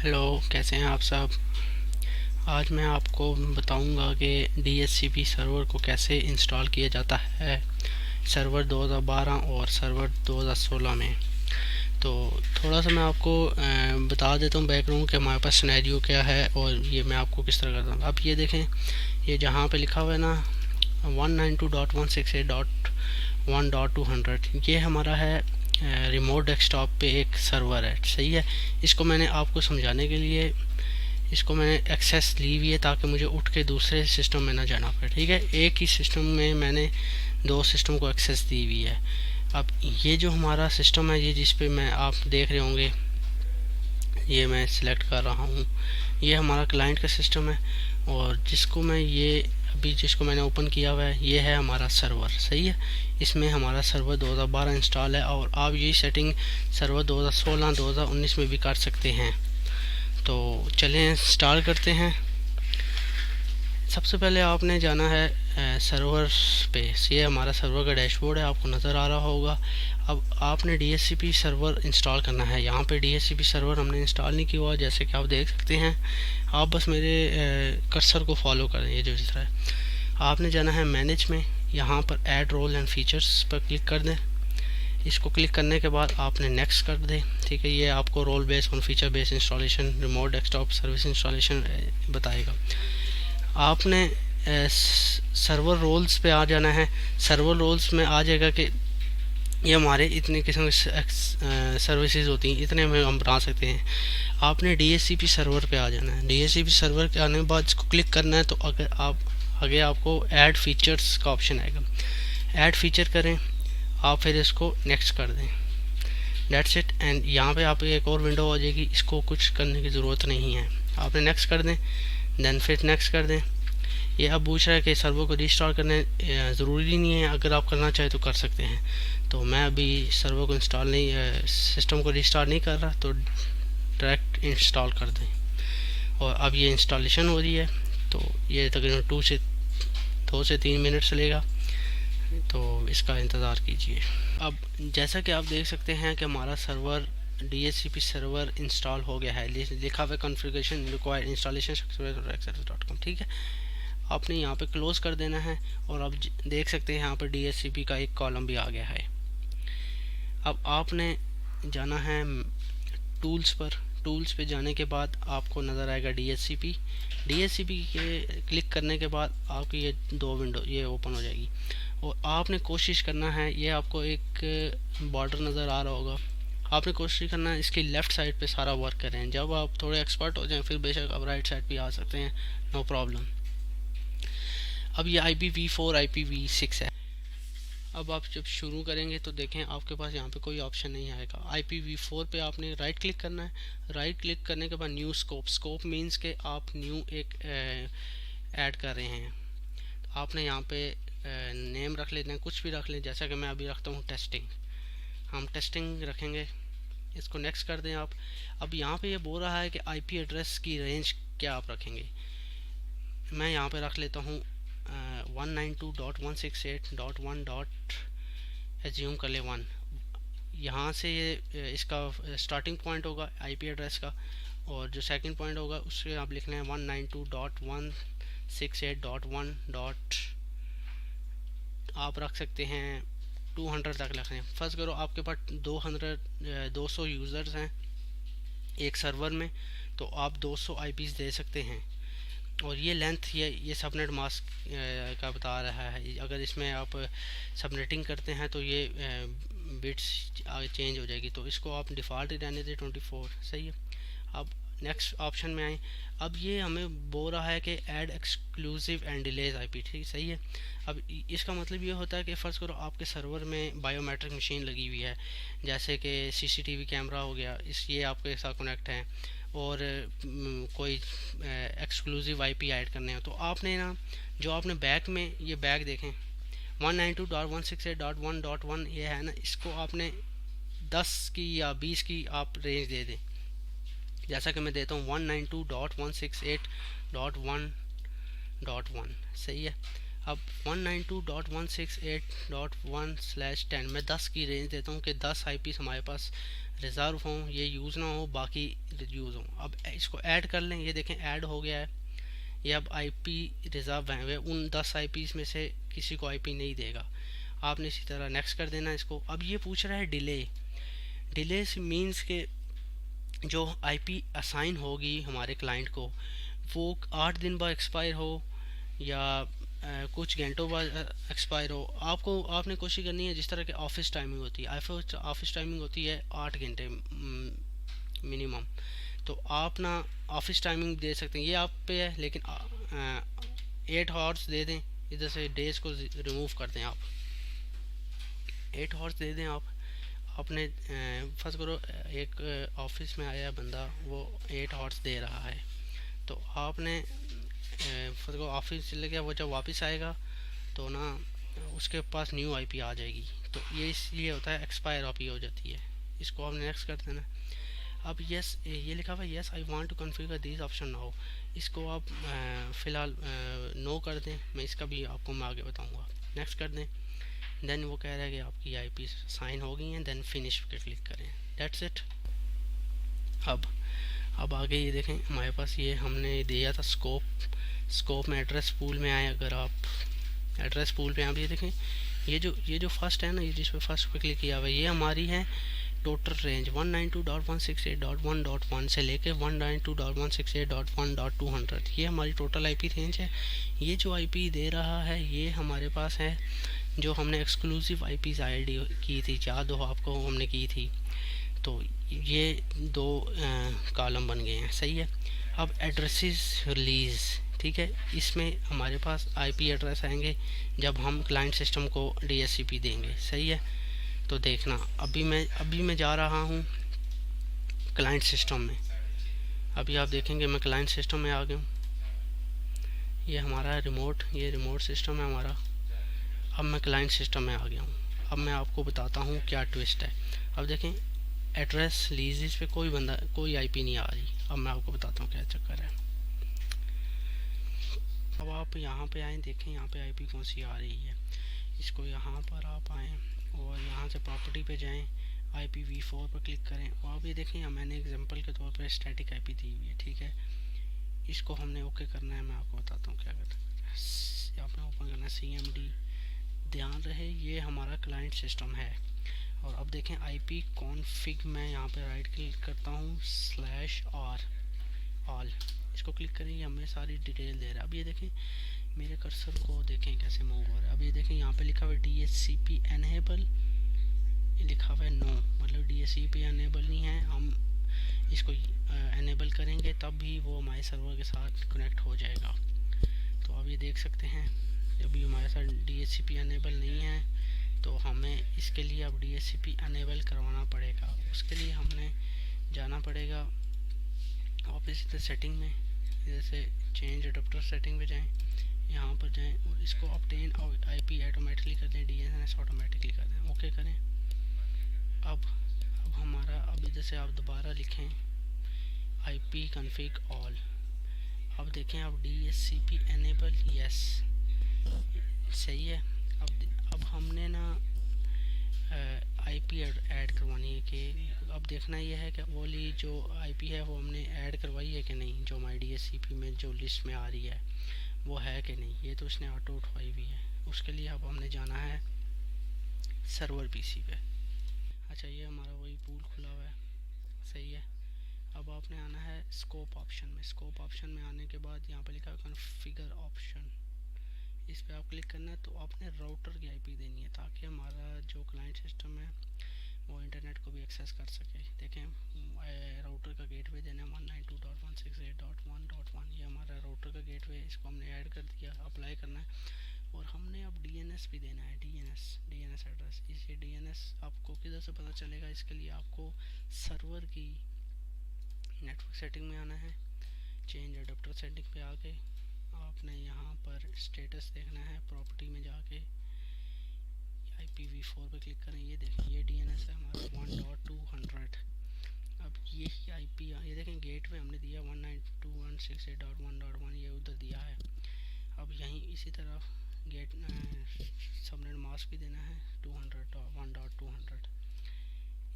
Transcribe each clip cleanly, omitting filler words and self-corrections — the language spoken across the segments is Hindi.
हेलो, कैसे हैं आप सब। आज मैं आपको बताऊंगा कि DHCP सर्वर को कैसे इंस्टॉल किया जाता है सर्वर 2012 और सर्वर 2016 में। तो थोड़ा सा मैं आपको बता देता हूँ बैकग्राउंड कि हमारे पास सिनेरियो क्या है और ये मैं आपको किस तरह करता हूँ। अब ये देखें, ये जहाँ पे लिखा हुआ है ना 192.168.1.200, ये हमारा है रिमोट डेस्कटॉप पे एक सर्वर है। सही है। इसको मैंने आपको समझाने के लिए इसको मैंने एक्सेस ली हुई है ताकि मुझे उठ के दूसरे सिस्टम में ना जाना पड़े। ठीक है, एक ही सिस्टम में मैंने दो सिस्टम को एक्सेस दी हुई है। अब ये जो हमारा सिस्टम है, ये जिस पे मैं आप देख रहे होंगे, ये मैं सिलेक्ट कर रहा हूँ, ये हमारा क्लाइंट का सिस्टम है। और जिसको मैं ये अभी जिसको मैंने ओपन किया हुआ है, ये है हमारा सर्वर। सही है। इसमें हमारा सर्वर 2012 इंस्टॉल है और आप यही सेटिंग सर्वर 2016 2019 में भी कर सकते हैं। तो चलें स्टार्ट करते हैं। सबसे पहले आपने जाना है सर्वर पे। ये हमारा सर्वर का डैशबोर्ड है, आपको नज़र आ रहा होगा। अब आपने DHCP सर्वर इंस्टॉल करना है। यहाँ पे DHCP सर्वर हमने इंस्टॉल नहीं किया हुआ, जैसे कि आप देख सकते हैं। आप बस मेरे कर्सर को फॉलो करें, ये जो इस तरह है। आपने जाना है मैनेज में, यहाँ पर ऐड रोल एंड फीचर्स पर क्लिक कर दें। इसको क्लिक करने के बाद आपने नेक्स्ट कर दें। ठीक है, ये आपको रोल बेस और feature base installation remote desktop service installation बताएगा। आपने सर्वर रोल्स पे आ जाना है। सर्वर रोल्स में आ जाएगा कि ये हमारे इतने किस्म की सर्विसेज होती हैं, इतने में हम बना सकते हैं। आपने DHCP सर्वर पे आ जाना है। DHCP सर्वर के आने के बाद इसको क्लिक करना है। तो अगर आप आगे आपको ऐड फीचर्स का ऑप्शन आएगा, ऐड फीचर करें आप, फिर इसको नेक्स्ट कर दें। That's it. एंड यहाँ पे आप एक और विंडो आ जाएगी, इसको कुछ करने की ज़रूरत नहीं है, आपने नेक्स्ट कर दें। देन फिर नेक्स्ट कर दें। ये अब पूछ रहा है कि सर्वर को रिस्टोर करने ज़रूरी नहीं है, अगर आप करना चाहें तो कर सकते हैं। तो मैं अभी सर्वर को इंस्टॉल नहीं सिस्टम को रिस्टोर नहीं कर रहा, तो डायरेक्ट इंस्टॉल कर दें। और अब ये इंस्टॉलेशन हो रही है, तो ये तकरीबन 2 से 3 मिनट चलेगा, तो इसका इंतज़ार कीजिए। अब जैसा कि आप देख सकते हैं कि हमारा सर्वर DHCP सर्वर इंस्टॉल हो गया है। लिखा हुआ कॉन्फ़िगरेशन रिक्वायर्ड इंस्टॉलेशन सक्सेसफुल। ठीक है, आपने यहाँ पे क्लोज कर देना है। और अब देख सकते हैं यहाँ पर DHCP का एक कॉलम भी आ गया है। अब आपने जाना है टूल्स पर। टूल्स पे जाने के बाद आपको नज़र आएगा DHCP के क्लिक करने के बाद आपकी ये दो विंडो ये ओपन हो जाएगी। और आपने कोशिश करना है, ये आपको एक बॉर्डर नज़र आ रहा होगा, आपने कोशिश करना है इसकी लेफ़्ट साइड पे सारा वर्क करें। जब आप थोड़े एक्सपर्ट हो जाएं फिर बेशक आप राइट साइड पे आ सकते हैं, नो प्रॉब्लम। अब ये IPv4 IPv6 है। अब आप जब शुरू करेंगे तो देखें आपके पास यहाँ पे कोई ऑप्शन नहीं आएगा। IPv4 पे आपने राइट क्लिक करना है। राइट क्लिक करने के बाद न्यू स्कोप। स्कोप मीन्स के आप न्यू एक ऐड कर रहे हैं। तो आपने यहाँ पे नेम रख लेना है, कुछ भी रख लें, जैसा कि मैं अभी रखता हूँ टेस्टिंग। हम टेस्टिंग रखेंगे। इसको नेक्स्ट कर दें आप। अब यहाँ पे ये बोल रहा है कि IP एड्रेस की रेंज क्या आप रखेंगे। मैं यहाँ पे रख लेता हूँ 192.168.1 एज्यूम कर ले 1। यहाँ से ये इसका स्टार्टिंग पॉइंट होगा IP एड्रेस का, और जो सेकंड पॉइंट होगा उससे आप लिख लें 192.168.1 आप रख सकते हैं 200 तक रख लें। फर्स्ट करो आपके पास 200 यूज़र्स हैं एक सर्वर में, तो आप 200 IPs दे सकते हैं। और ये लेंथ ये सबनेट मास्क का बता रहा है। अगर इसमें आप सबनेटिंग करते हैं तो ये बिट्स चेंज हो जाएगी, तो इसको आप डिफ़ॉल्ट ही रहने दें 24। सही है। अब नेक्स्ट ऑप्शन में आए। अब ये हमें बोल रहा है कि add exclusive and delays IP। ठीक सही है। अब इसका मतलब ये होता है कि फ़र्ज़ करो आपके सर्वर में बायोमेट्रिक मशीन लगी हुई है, जैसे कि CCTV कैमरा हो गया, ये आपके साथ कनेक्ट है, और कोई एक्सक्लूसिव IP ऐड करने हैं, तो आपने ना जो आपने बैक में ये बैक देखें 192.168.1.1 ये है ना, इसको आपने 10 की या 20 की आप रेंज दे दें। जैसा कि मैं देता हूँ 192.168.1.1। सही है। अब 192.168.1/10 मैं 10 की रेंज देता हूँ कि 10 आईपीस हमारे पास रिज़र्व हों, ये यूज़ ना हो, बाकी यूज़ हों। अब इसको ऐड कर लें, ये देखें ऐड हो गया है। ये अब आईपी रिज़र्व हैं हुए, उन 10 आईपीस में से किसी को आईपी नहीं देगा। आपने इसी तरह नेक्स्ट कर देना इसको। अब ये पूछ रहा है डिले। डिले मीन्स के जो आईपी असाइन होगी हमारे क्लाइंट को वो 8 दिन बाद एक्सपायर हो या कुछ घंटों बाद एक्सपायर हो। आपने कोशिश करनी है जिस तरह की ऑफिस टाइमिंग होती है, ऑफिस टाइमिंग होती है 8 घंटे मिनिमम, तो आप ना ऑफिस टाइमिंग दे सकते हैं, ये आप पे है, लेकिन 8 आवर्स दे दें। इधर से डेज को रिमूव कर दें, आप 8 आवर्स दे दें। आपने फर्स्ट करो एक ऑफिस में आया बंदा, वो 8 आवर्स दे रहा है, तो आपने फर्स्ट को ऑफिस चले गया, वो जब वापस आएगा तो ना उसके पास न्यू आईपी आ जाएगी, तो ये इसलिए होता है एक्सपायर आईपी हो जाती है। इसको आपने नेक्स्ट कर देना। अब यस ये लिखा हुआ है yes I want to configure this option now, इसको आप फ़िलहाल नो कर दें, मैं इसका भी आपको मैं आगे बताऊंगा। नेक्स्ट कर दें। देन वो कह रहा है कि आपकी आईपी साइन हो गई हैं, देन फिनिश पे क्लिक करें, दैट्स इट। अब आगे ये देखें हमारे पास ये हमने दिया था स्कोप में एड्रेस पूल में आए, अगर आप एड्रेस पूल पे आप ये देखें ये जो फर्स्ट है ना, ये जिस पे फर्स्ट पे क्लिक किया हुआ है, ये हमारी है टोटल रेंज 192.168.1.1 से लेके 192.168.1.200, ये हमारी टोटल आईपी रेंज है। ये जो आईपी दे रहा है ये हमारे पास है जो हमने एक्सक्लूसिव आईपीज आईडी की थी, याद हो आपको हमने की थी, तो ये दो कॉलम बन गए हैं, सही है। अब एड्रेसेस रिलीज़, ठीक है, इसमें हमारे पास आईपी एड्रेस आएंगे जब हम क्लाइंट सिस्टम को डीएचसीपी देंगे, सही है। तो देखना अभी मैं जा रहा हूँ क्लाइंट सिस्टम में, अभी आप देखेंगे मैं क्लाइंट सिस्टम में आ गया हूँ, ये हमारा ये रिमोट सिस्टम है हमारा। अब मैं क्लाइंट सिस्टम में आ गया हूँ। अब मैं आपको बताता हूँ क्या ट्विस्ट है। अब देखें एड्रेस लीज पे कोई आईपी नहीं आ रही। अब मैं आपको बताता हूँ क्या चक्कर है। अब आप यहाँ पे आएँ, देखें यहाँ पे आईपी कौन सी आ रही है। इसको यहाँ पर आप आएँ और यहाँ से प्रॉपर्टी पे जाएँ, IPv4 पर क्लिक करें और अब ये देखें यहाँ मैंने एग्जांपल के तौर पर स्टैटिक आईपी दी हुई है, ठीक है। इसको हमने ओके करना है, मैं आपको बताता हूँ क्या करना है। आपने ओपन करना है CMD, ध्यान रहे ये हमारा क्लाइंट सिस्टम है। और अब देखें IP कॉन्फ़िग, मैं यहाँ पे राइट क्लिक करता हूँ /r ऑल, इसको क्लिक करेंगे हमें सारी डिटेल दे रहा है। अब ये देखें मेरे कर्सर को देखें कैसे मूव हो रहा है। अब ये देखें यहाँ पे लिखा हुआ है DHCP एनेबल, लिखा हुआ है नो, मतलब DHCP एनेबल नहीं है। हम इसको एनेबल करेंगे तब भी वो हमारे सर्वर के साथ कनेक्ट हो जाएगा। तो अब ये देख सकते हैं अभी हमारे साथ DHCP एनेबल नहीं है, तो हमें इसके लिए अब DHCP एनेबल करवाना पड़ेगा। उसके लिए हमने जाना पड़ेगा वापस इधर सेटिंग में, इधर से चेंज अडोप्टर सेटिंग पे जाएं, यहाँ पर जाएं और इसको ऑब्टेन IP ऑटोमेटिकली कर दें, DNS ऑटोमेटिकली कर दें, ओके करें। अब हमारा अब इधर से आप दोबारा लिखें IP config ऑल। अब देखें अब DHCP एनेबल यस, सही है। अब हमने ना IP ऐड करवानी है कि अब देखना यह है कि वो ली जो IP है वो हमने ऐड करवाई है कि नहीं, जो हमारी DHCP में जो लिस्ट में आ रही है वो है कि नहीं, ये तो उसने ऑटो उठवाई हुई है। उसके लिए अब हमने जाना है सर्वर PC पे। अच्छा ये हमारा वही पूल खुला हुआ है, सही है। अब आपने आना है स्कोप ऑप्शन में। स्कोप ऑप्शन में आने के बाद यहाँ पे लिखा है कॉन्फ़िगर ऑप्शन, इस पे आप क्लिक करना है। तो आपने राउटर की IP देनी है ताकि हमारा जो क्लाइंट सिस्टम है वो इंटरनेट को भी एक्सेस कर सके। देखें राउटर का गेटवे देना है 192.168.1.1, ये हमारा राउटर का गेटवे है, इसको हमने ऐड कर दिया, अप्लाई करना है। और हमने अब DNS भी देना है, DNS एड्रेस। इसे DNS आपको किधर से पता चलेगा, इसके लिए आपको सर्वर की नेटवर्क सेटिंग में आना है, चेंज अडोप्टर सेटिंग पे आके आपने यहाँ पर स्टेटस देखना है, प्रॉपर्टी में जाके IPv4 पे क्लिक करें। ये देखें ये DNS है हमारा 1.200। अब ये IP ये देखें गेटवे हमने दिया 192.168.1.1, ये उधर दिया है। अब यहीं इसी तरह गेट सबनेट मास्क भी देना है 1.200।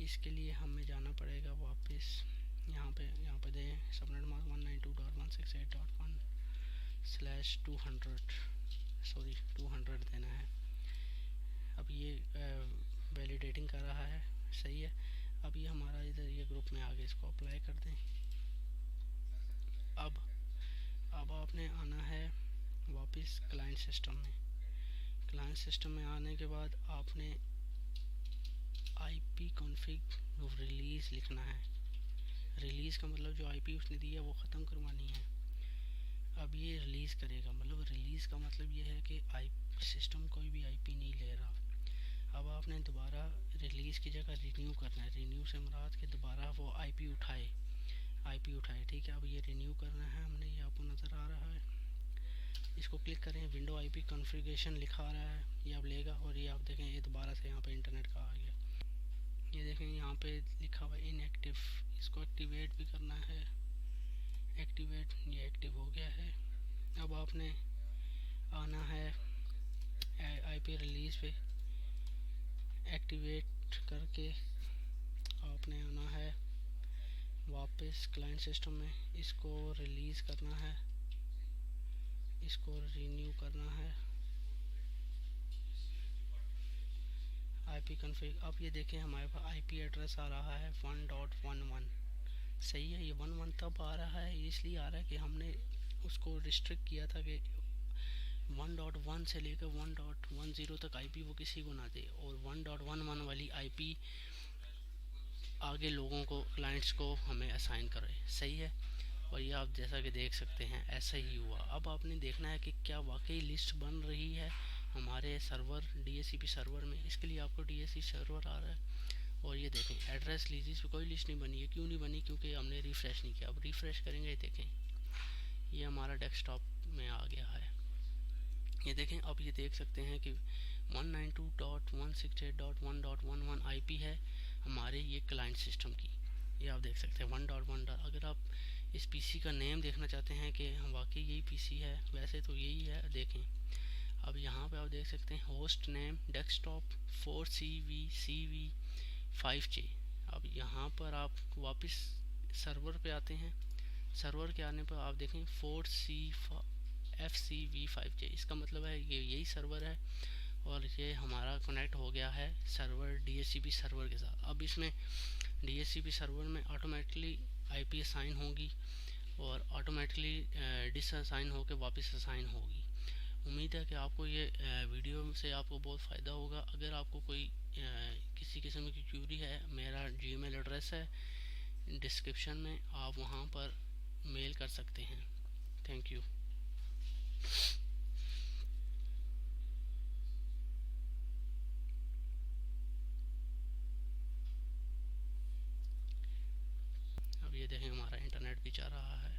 इसके लिए हमें जाना पड़ेगा वापस यहाँ पे दें सबनेट मास्क 192.168.1/200 देना है। अब ये वैलिडेटिंग कर रहा है, सही है। अब ये हमारा इधर ये ग्रुप में आगे इसको अप्लाई कर दें। अब आपने आना है वापस क्लाइंट सिस्टम में। क्लाइंट सिस्टम में आने के बाद आपने IP कॉन्फ़िग रिलीज़ लिखना है। रिलीज़ का मतलब जो IP उसने दी है वो ख़त्म करवानी है। अब ये रिलीज़ करेगा, मतलब रिलीज़ का मतलब ये है कि सिस्टम कोई भी IP नहीं ले रहा। अब आपने दोबारा रिलीज़ की जगह रिन्यू करना है। रिन्यू से मुराद के दोबारा वो IP उठाए, ठीक है। अब ये रिन्यू करना है हमने, ये आपको नज़र आ रहा है। इसको क्लिक करें, विंडो IP कॉन्फ़िगरेशन लिखा आ रहा है, ये अब लेगा और ये आप देखें ये दोबारा से यहाँ पे इंटरनेट का आ गया। ये देखें यहाँ पे लिखा हुआ है इनएक्टिव, इसको एक्टिवेट भी करना है। एक्टिवेट, ये एक्टिव हो गया है। अब आपने आना है IP रिलीज़ पे, एक्टिवेट करके आपने आना है वापस क्लाइंट सिस्टम में। इसको रिलीज़ करना है, इसको रिन्यू करना है IP कॉन्फ़िग। अब ये देखें हमारे पास IP एड्रेस आ रहा है 1.11, सही है। ये 1.1 तब आ रहा है, इसलिए आ रहा है कि हमने उसको रिस्ट्रिक्ट किया था कि 1.1 से लेकर 1.10 तक IP वो किसी को ना दे, और 1.11 वाली IP आगे लोगों को, क्लाइंट्स को हमें असाइन करे, सही है। और ये आप जैसा कि देख सकते हैं ऐसा ही हुआ। अब आपने देखना है कि क्या वाकई लिस्ट बन रही है हमारे सर्वर DHCP सर्वर में। इसके लिए आपको DHCP सर्वर आ रहा है और ये देखें एड्रेस लीजिए, इस पर कोई लिस्ट नहीं बनी है। क्यों नहीं बनी? क्योंकि हमने रिफ़्रेश नहीं किया। अब रिफ़्रेश करेंगे, देखें ये हमारा डेस्कटॉप में आ गया है। ये देखें, अब ये देख सकते हैं कि 192.168.1.11 IP है हमारे ये क्लाइंट सिस्टम की। ये आप देख सकते हैं 1.1। अगर आप इस PC का नेम देखना चाहते हैं कि हम वाकई यही PC है, वैसे तो यही है, देखें। अब यहाँ पे आप देख सकते हैं होस्ट नेम डेस्कटॉप 4CV5J। अब यहाँ पर आप वापस सर्वर पे आते हैं। सर्वर के आने पर आप देखें 4FCV5J, इसका मतलब है ये यही सर्वर है और ये हमारा कनेक्ट हो गया है सर्वर DHCP सर्वर के साथ। अब इसमें DHCP सर्वर में ऑटोमेटिकली IP असाइन होगी और ऑटोमेटिकली डिसअसाइन होकर वापस असाइन होगी। उम्मीद है कि आपको ये वीडियो से आपको बहुत फ़ायदा होगा। अगर आपको कोई किसी किस्म की क्यूरी है, मेरा Gmail एड्रेस है डिस्क्रिप्शन में, आप वहाँ पर मेल कर सकते हैं। Thank you. अब ये देखें हमारा इंटरनेट भी जा रहा है।